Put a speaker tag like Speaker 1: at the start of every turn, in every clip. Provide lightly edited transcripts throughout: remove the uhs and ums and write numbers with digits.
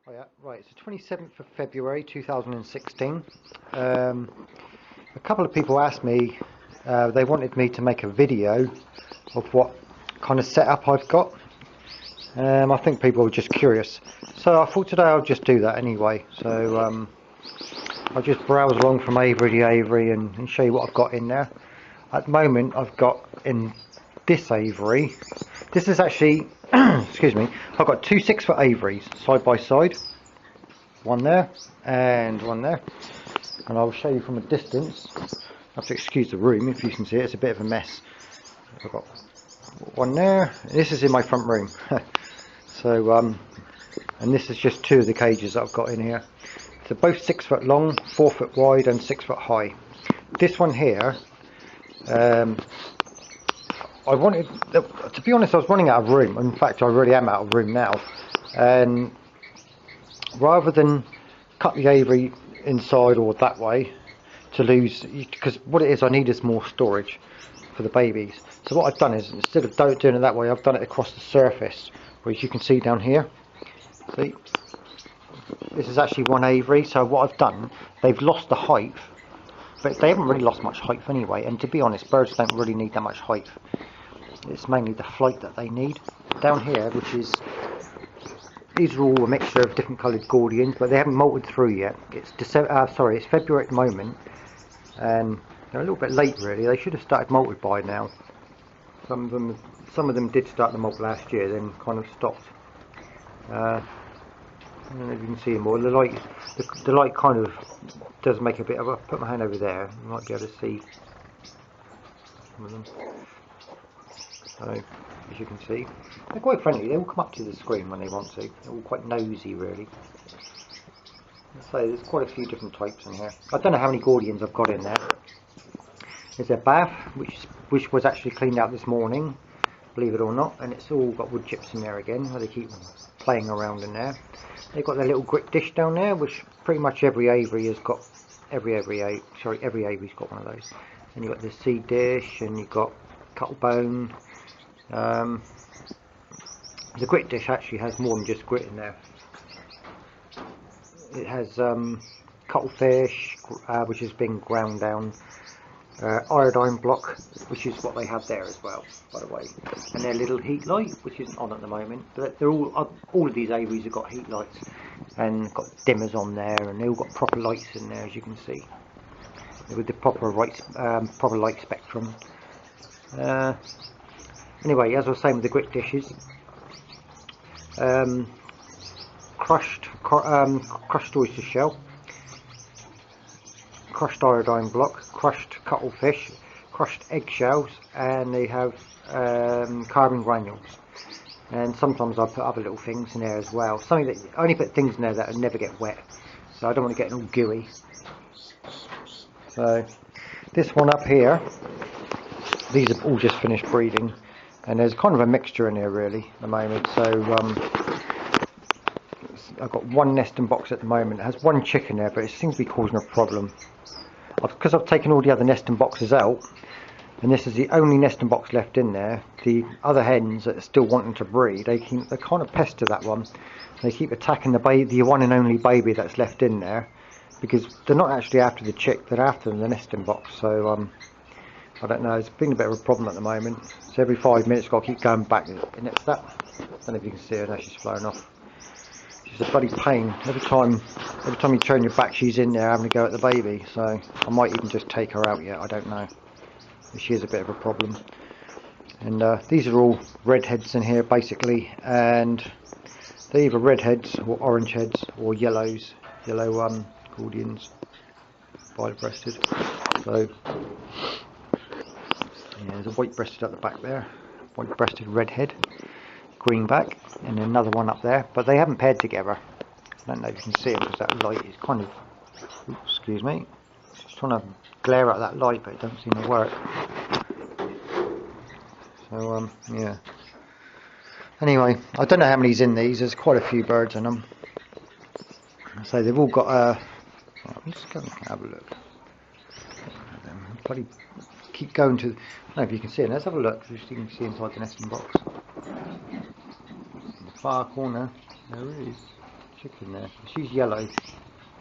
Speaker 1: Oh yeah, right, it's the 27th of February 2016. A couple of people asked me, they wanted me to make a video of what kind of setup I've got. I think people were just curious. So I thought today I'll just do that anyway. So I'll just browse along from Avery to Avery and show you what I've got in there. At the moment I've got in this Avery, this is actually, excuse me, I've got two 6-foot Averys side by side. One there and one there. And I'll show you from a distance. I have to excuse the room if you can see it, it's a bit of a mess. I've got one there, this is in my front room. So, and this is just two of the cages that I've got in here. They're both 6 foot long, 4 foot wide and 6 foot high. This one here, I wanted, to be honest, I was running out of room. In fact, I really am out of room now. And rather than cut the Avery inside or that way to lose, because what it is, I need is more storage for the babies. So what I've done is, instead of doing it that way, I've done it across the surface, which you can see down here. See, this is actually one Avery. So what I've done, they've lost the height, but they haven't really lost much height anyway. And to be honest, birds don't really need that much height. It's mainly the flight that they need. Down here, which is, these are all a mixture of different coloured Gordians, but they haven't molted through yet. It's it's February at the moment, and they're a little bit late really. They should have started molted by now. Some of them did start the molt last year, then kind of stopped. I don't know if you can see them more. The light kind of does make a bit of a. Put my hand over there. You might be able to see some of them. So, as you can see, they're quite friendly. They all come up to the screen when they want to. They're all quite nosy, really. So there's quite a few different types in here. I don't know how many Gordians I've got in there. There's a bath, which was actually cleaned out this morning, believe it or not, and it's all got wood chips in there again, where they keep playing around in there. They've got their little grit dish down there, which pretty much every Avery has got. Every Avery's got one of those. And you've got the seed dish, and you've got cuttlebone. The grit dish actually has more than just grit in there. It has cuttlefish, which has been ground down, iodine block, which is what they have there as well, by the way, and their little heat light, which isn't on at the moment. But they're all of these Avies have got heat lights and got dimmers on there, and they all got proper lights in there, as you can see, with the proper light spectrum. Anyway, as I was saying with the grit dishes, crushed oyster shell, crushed iodine block, crushed cuttlefish, crushed eggshells, and they have carbon granules. And sometimes I put other little things in there as well. Something that I only put things in there that will never get wet, so I don't want to get it all gooey. So this one up here, these have all just finished breeding. And there's kind of a mixture in here really at the moment. So I've got one nesting box at the moment. It has one chick in there, but it seems to be causing a problem. Because I've taken all the other nesting boxes out, and this is the only nesting box left in there. The other hens that are still wanting to breed, they kind of pester that one. They keep attacking the one and only baby that's left in there, because they're not actually after the chick, they're after the nesting box. So I don't know, it's been a bit of a problem at the moment. So every 5 minutes I've got to keep going back, and it's that. I don't know if you can see her, now she's flying off. She's a bloody pain. Every time you turn your back, she's in there having a go at the baby. So I might even just take her out yet, I don't know. She is a bit of a problem. And these are all redheads in here basically, and they're either redheads or orange heads or yellow Gordians, violet-breasted. So yeah, there's a white-breasted at the back there, white-breasted redhead, green back, and another one up there, but they haven't paired together. I don't know if you can see it because that light is kind of, oops, excuse me, just trying to glare at that light, but it doesn't seem to work. So yeah. Anyway, I don't know how many's in these. There's quite a few birds in them. So they've all got let's go and have a look. Bloody keep going to. I don't know if you can see it. Let's have a look. Just so you can see inside the nesting box. In the far corner, there it is. chicken there. She's yellow.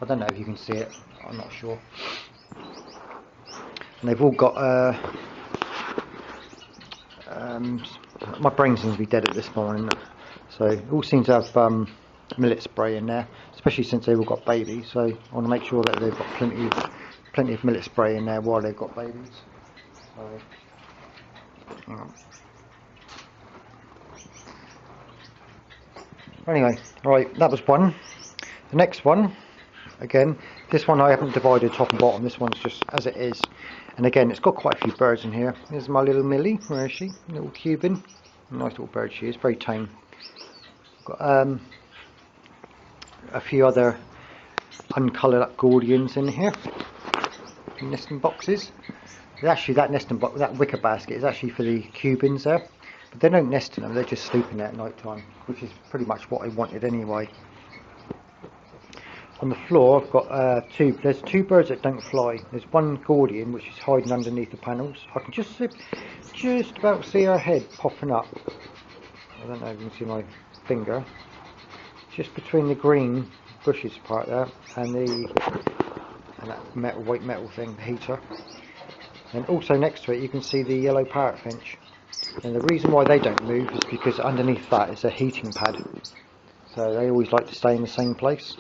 Speaker 1: I don't know if you can see it. I'm not sure. And they've all got my brain seems to be dead at this morning, so it all seems to have millet spray in there, especially since they've all got babies. So I want to make sure that they've got plenty of millet spray in there while they've got babies. So, hang on. Anyway, right, that was one. The next one, again, this one I haven't divided top and bottom. This one's just as it is. And again, it's got quite a few birds in here. Here's my little Millie. Where is she? Little Cuban. Nice little bird she is. Very tame. Got a few other uncoloured up Gordians in here. Nesting boxes. Actually, that nesting box, that wicker basket, is actually for the Cubans there. But they don't nest in them. They're just sleeping there at night time, which is pretty much what I wanted anyway. On the floor, I've got there's two birds that don't fly. There's one Gordian which is hiding underneath the panels. I can just about see her head popping up. I don't know if you can see my finger. Just between the green bushes part there and that white metal thing, the heater. And also next to it you can see the yellow parrotfinch. And the reason why they don't move is because underneath that is a heating pad. So they always like to stay in the same place.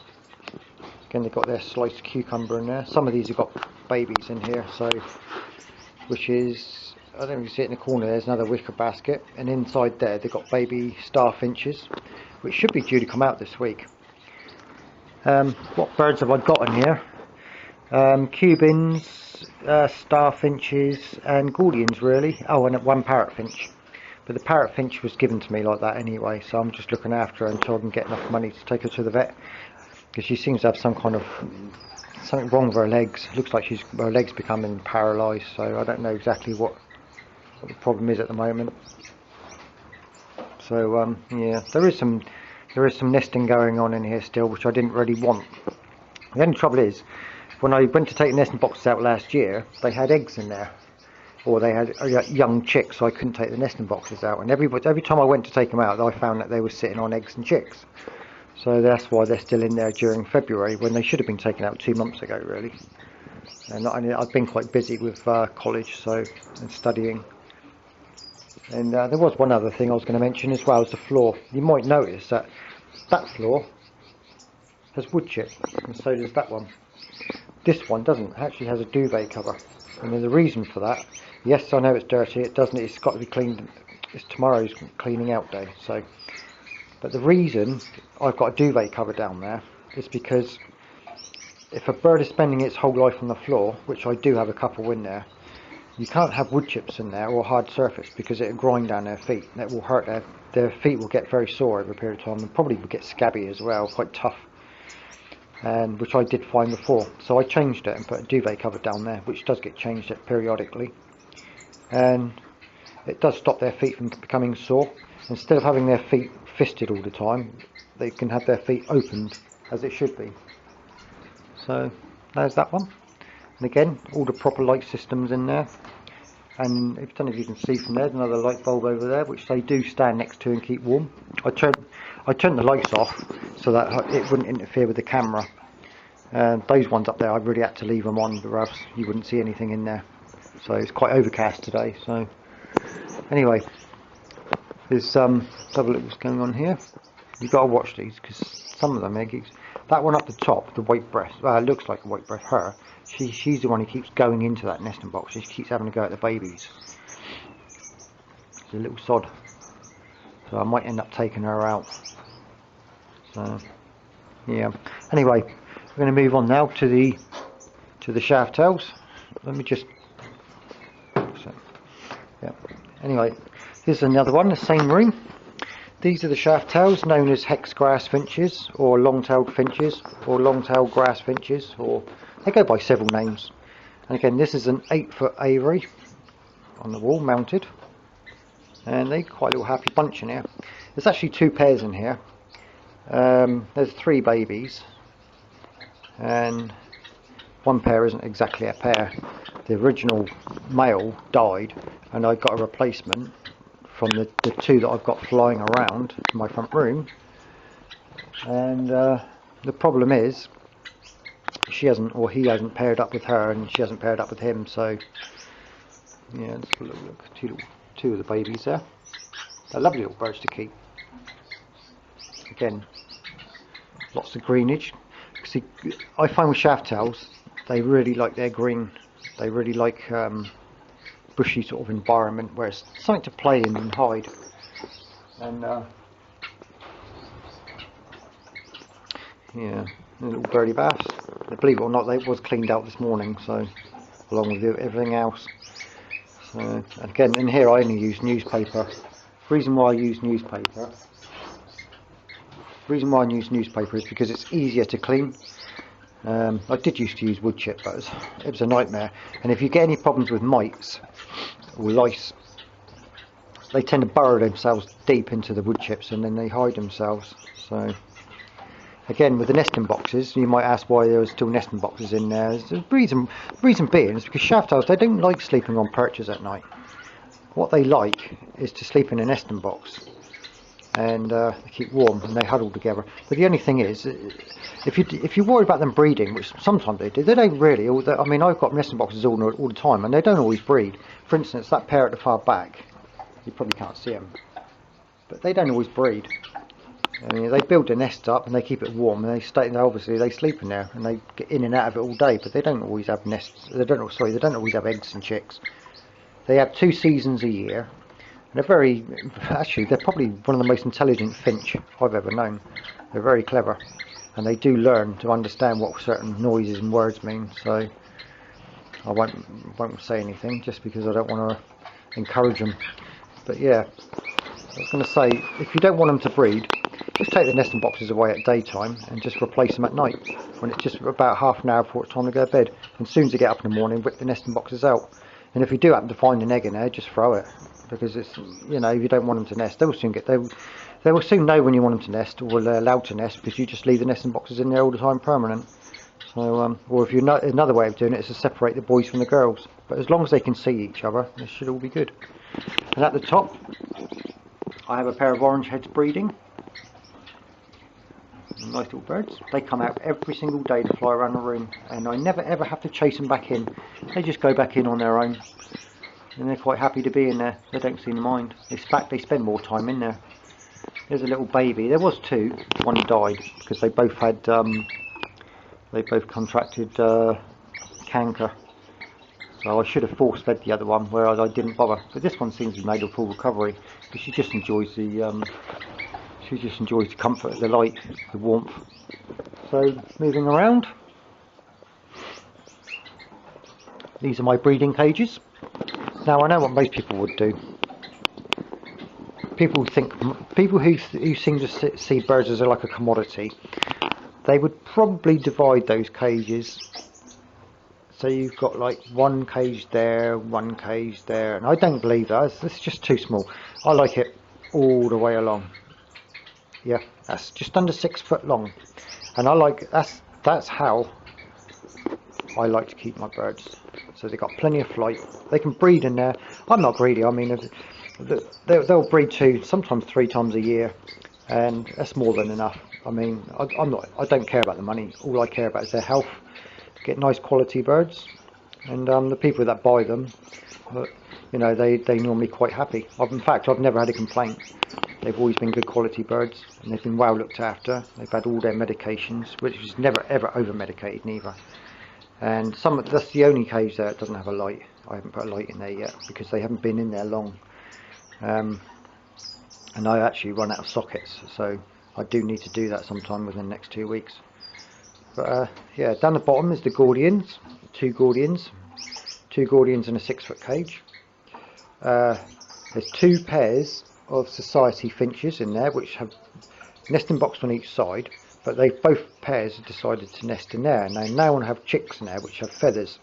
Speaker 1: Again, they've got their sliced cucumber in there. Some of these have got babies in here, so which is, I don't know if you see it in the corner, there's another wicker basket, and inside there they've got baby starfinches, which should be due to come out this week. What birds have I got in here? Cubans, starfinches and Gordians really. Oh, and one parrotfinch. But the parrotfinch was given to me like that anyway, so I'm just looking after her until I can get enough money to take her to the vet. Because she seems to have something wrong with her legs. Looks like her legs becoming paralysed, so I don't know exactly what the problem is at the moment. So yeah, there is some nesting going on in here still, which I didn't really want. The only trouble is, when I went to take nesting boxes out last year, they had eggs in there, or they had young chicks, so I couldn't take the nesting boxes out. And every time I went to take them out, I found that they were sitting on eggs and chicks. So that's why they're still in there during February, when they should have been taken out 2 months ago, really. And I've been quite busy with college, and studying. And there was one other thing I was going to mention as well, is the floor. You might notice that floor has wood chip, and so does that one. This one doesn't. It actually has a duvet cover. And then the reason for that, yes, I know it's dirty. It's got to be cleaned. It's tomorrow's cleaning out day, so. But the reason I've got a duvet cover down there is because if a bird is spending its whole life on the floor, which I do have a couple in there, you can't have wood chips in there or hard surface, because it'll grind down their feet. That will hurt their feet will get very sore over a period of time, and probably will get scabby as well, quite tough. And which I did find before. So I changed it and put a duvet cover down there, which does get changed periodically. And it does stop their feet from becoming sore. Instead of having their feet fisted all the time, they can have their feet opened as it should be. So there's that one. And again, all the proper light systems in there. And I don't know if you can see from there, there's another light bulb over there, which they do stand next to and keep warm. I turned the lights off so that it wouldn't interfere with the camera. And those ones up there, I really had to leave them on, or else you wouldn't see anything in there. So it's quite overcast today. So anyway, there's have a look what's going on here. You've got to watch these, because some of them, that one up the top, the white breast, it looks like a white breast, she's the one who keeps going into that nesting box. She keeps having to go at the babies. She's a little sod, so I might end up taking her out. So yeah, anyway, we're going to move on now to the shaft tails. Let me just, yeah, anyway, here's another one, the same room. These are the shaft tails, known as hex grass finches, or long-tailed finches, or long-tailed grass finches, or they go by several names. And again, this is an 8-foot aviary on the wall, mounted, and they're quite a little happy bunch in here. There's actually 2 pairs in here. There's 3 babies, and one pair isn't exactly a pair. The original male died, and I got a replacement from the 2 that I've got flying around in my front room. and the problem is she hasn't, or he hasn't paired up with her, and she hasn't paired up with him. So yeah, let's have a little look. Two of the babies there. They're lovely little birds to keep. Again, lots of greenage. See, I find with shaft-tails, they really like their green. They really like bushy sort of environment where it's something to play in and hide. And yeah, a little birdie bass. Believe it or not, they was cleaned out this morning, so along with everything else. So, and again, in here I only use newspaper. The reason why I use newspaper is because it's easier to clean. I did used to use wood chip, but it was a nightmare. And if you get any problems with mites or lice, they tend to burrow themselves deep into the wood chips and then they hide themselves. So again, with the nesting boxes, you might ask why there are still nesting boxes in there. The reason being is because shaft-tails, they don't like sleeping on perches at night. What they like is to sleep in a nesting box, and they keep warm and they huddle together. But the only thing is, if you worry about them breeding, which sometimes they do, they don't really. I mean, I've got nesting boxes all the time, and they don't always breed. For instance, that pair at the far back, you probably can't see them, but they don't always breed. I mean, they build their nest up and they keep it warm, and they stay. Obviously, they sleep in there and they get in and out of it all day. But they don't always have nests. They don't always have eggs and chicks. They have 2 seasons a year. And they're probably one of the most intelligent finch I've ever known. They're very clever, and they do learn to understand what certain noises and words mean. So I won't say anything just because I don't want to encourage them. But yeah, I was going to say, if you don't want them to breed, just take the nesting boxes away at daytime and just replace them at night, when it's just about half an hour before it's time to go to bed. And as soon as you get up in the morning, whip the nesting boxes out. And if you do happen to find an egg in there, just throw it, because it's, you know, if you don't want them to nest, they will soon know when you want them to nest, or they're allowed to nest, because you just leave the nesting boxes in there all the time, permanent. So, or if you know, another way of doing it is to separate the boys from the girls. But as long as they can see each other, it should all be good. And at the top, I have a pair of orange heads breeding. Nice little birds. They come out every single day to fly around the room, and I never ever have to chase them back in. They just go back in on their own, and they're quite happy to be in there. They don't seem to mind. In fact, they spend more time in there. There's a little baby. There was 2. One died because they both had they both contracted canker. So I should have force fed the other one, whereas I didn't bother. But this one seems to have made a full recovery, because she just enjoys the comfort of the light, the warmth. So moving around, these are my breeding cages. Now I know what most people would do. People who seem to see birds as like a commodity, they would probably divide those cages. So you've got like one cage there, one cage there, and I don't believe that. It's just too small. I like it all the way along. Yeah, that's just under 6 foot long, and I like that's how I like to keep my birds. So they've got plenty of flight. They can breed in there. I'm not greedy. I mean, they'll breed 2, sometimes 3 times a year, and that's more than enough. I mean, I don't care about the money. All I care about is their health. Get nice quality birds, and the people that buy them, you know, they normally quite happy. In fact, I've never had a complaint. They've always been good quality birds, and they've been well looked after. They've had all their medications, which is never ever over medicated neither. And that's the only cage there that doesn't have a light. I haven't put a light in there yet because they haven't been in there long, and I actually run out of sockets, so I do need to do that sometime within the next 2 weeks. But yeah, down the bottom is the Gordians, 2 Gordians in a 6 foot cage. There's 2 pairs of society finches in there, which have nesting box on each side, but both pairs have decided to nest in there, and they now have chicks in there which have feathers.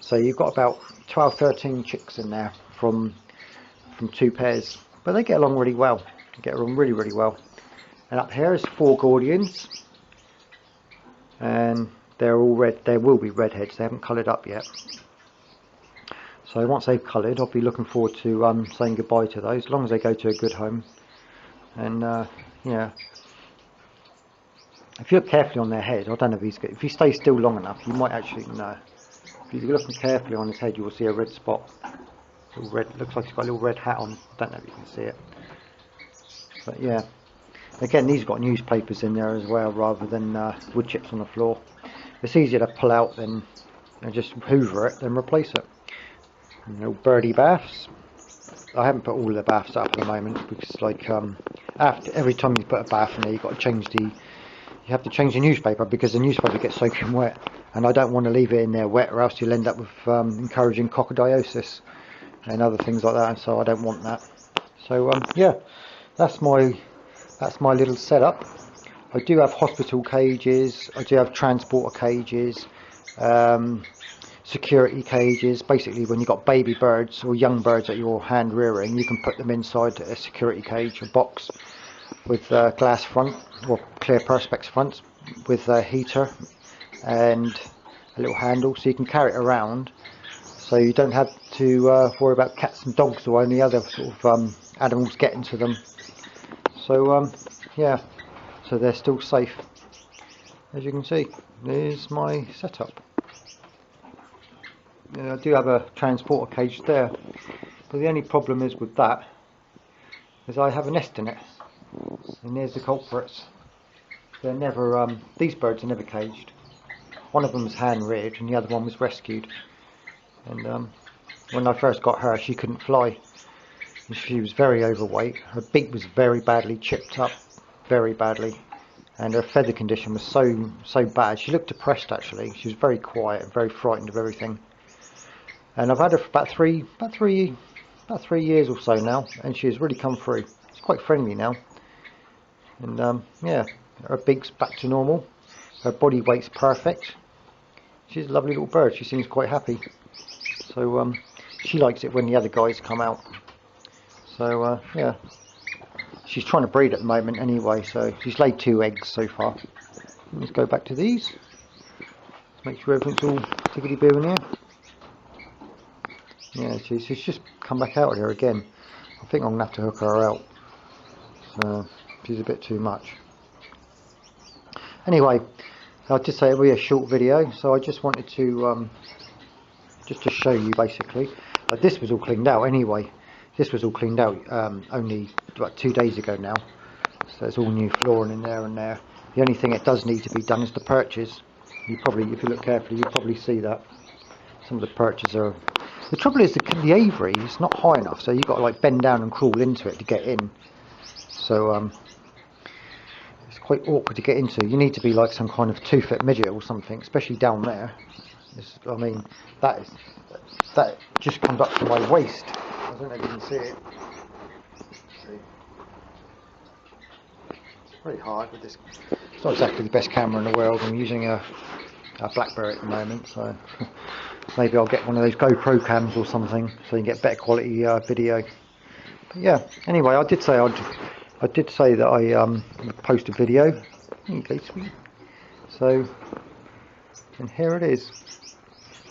Speaker 1: So you've got about 12-13 chicks in there from 2 pairs, but they get along really well. They get along really, really well. And up here is 4 Gordians, and they're all red. There will be redheads. They haven't coloured up yet. So once they've coloured, I'll be looking forward to saying goodbye to those, as long as they go to a good home. And yeah, If you look carefully on their head, I don't know if he's good. If he stays still long enough, you might actually know. If you look carefully on his head, you will see a red spot. Red, looks like he's got a little red hat on. I don't know if you can see it. But yeah, again, these have got newspapers in there as well, rather than wood chips on the floor. It's easier to pull out than just hoover it, then replace it. Little birdie baths. I haven't put all the baths up at the moment because, like, after every time you put a bath in there, you've got to change the. You have to change the newspaper because the newspaper gets soaking wet, and I don't want to leave it in there wet, or else you'll end up with encouraging coccidiosis and other things like that. And so I don't want that. So yeah, that's my little setup. I do have hospital cages. I do have transporter cages. Security cages. Basically, when you've got baby birds or young birds that you're hand rearing, you can put them inside a security cage, a box with glass front or clear perspex fronts with a heater and a little handle, so you can carry it around, so you don't have to worry about cats and dogs or any other sort of animals getting to them. So yeah, so they're still safe. As you can see, there's my setup. I do have a transporter cage there, but the only problem is with that is I have a nest in it, and there's the culprits. They're never these birds are never caged. One of them was hand reared and the other one was rescued, and when I first got her, she couldn't fly, and she was very overweight. Her beak was very badly chipped up, very badly, and her feather condition was so bad. She looked depressed actually. She was very quiet and very frightened of everything. And I've had her for about three years or so now, and she has really come through. She's quite friendly now, and yeah, her beak's back to normal. Her body weight's perfect. She's a lovely little bird. She seems quite happy. So she likes it when the other guys come out. So yeah, she's trying to breed at the moment anyway. So she's laid 2 eggs so far. Let's go back to these. Let's make sure everything's all tickety-boo in here. Yeah, she's just come back out of here again. I think I'm going to have to hook her out. So she's a bit too much. Anyway, I did say it would be a short video, so I just wanted to just to show you basically. This was all cleaned out anyway. This was all cleaned out only about 2 days ago now. So there's all new flooring in there and there. The only thing it does need to be done is the perches. You probably, if you look carefully, you'll probably see that some of the perches are. The trouble is the aviary is not high enough, so you've got to like bend down and crawl into it to get in. So it's quite awkward to get into. You need to be like some kind of 2-foot midget or something, especially down there. I mean, that just comes up to my waist. I don't know if you can see it. It's very hard with this. It's not exactly the best camera in the world. I'm using a BlackBerry at the moment, so maybe I'll get one of those GoPro cams or something, so you can get better quality video. But yeah, anyway, I did say that I would post a video. There you go, sweet. So, and here it is.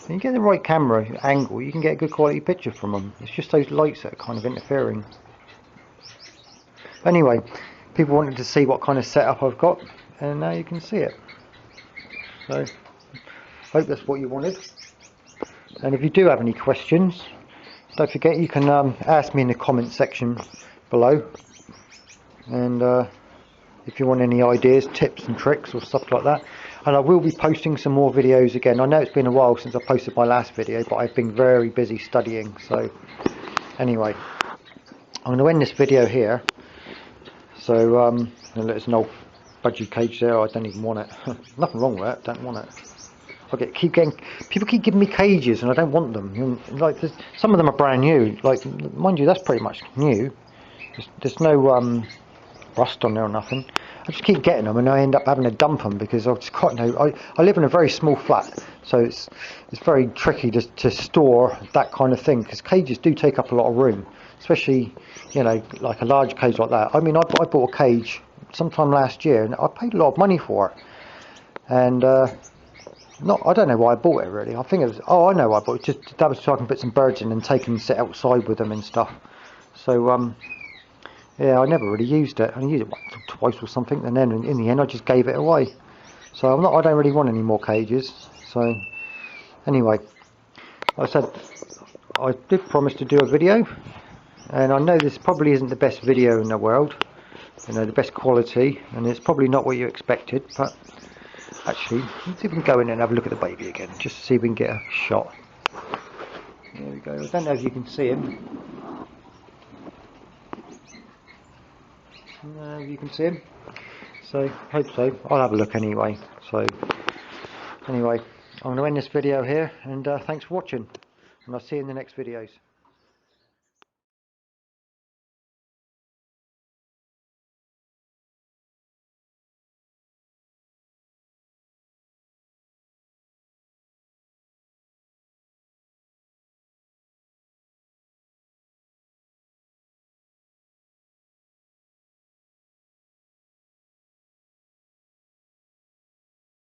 Speaker 1: When you get the right camera angle, you can get a good quality picture from them. It's just those lights that are kind of interfering. Anyway, people wanted to see what kind of setup I've got, and now you can see it. So, hope that's what you wanted. And if you do have any questions, don't forget you can ask me in the comment section below. And if you want any ideas, tips and tricks or stuff like that. And I will be posting some more videos again. I know it's been a while since I posted my last video, but I've been very busy studying. So anyway, I'm going to end this video here. So there's an old budgie cage there. I don't even want it. Nothing wrong with it. Don't want it. People keep giving me cages and I don't want them. And, like, some of them are brand new. Like, mind you, that's pretty much new. There's no rust on there or nothing. I just keep getting them and I end up having to dump them because I just can't know. I live in a very small flat, so it's very tricky to store that kind of thing, because cages do take up a lot of room, especially, you know, like a large cage like that. I mean, I bought a cage sometime last year and I paid a lot of money for it, and I don't know why I bought it really. I think it was, I know why I bought it. That was so I can put some birds in and take them and sit outside with them and stuff. So yeah, I never really used it. I used it once or twice or something, and then in the end I just gave it away. So I don't really want any more cages. So anyway, like I said, I did promise to do a video, and I know this probably isn't the best video in the world, you know, the best quality, and it's probably not what you expected, but actually, let's see if we can go in and have a look at the baby again, just to see if we can get a shot. There we go. I don't know if you can see him. No, you can see him. So, hope so. I'll have a look anyway. So, anyway, I'm going to end this video here, and thanks for watching, and I'll see you in the next videos.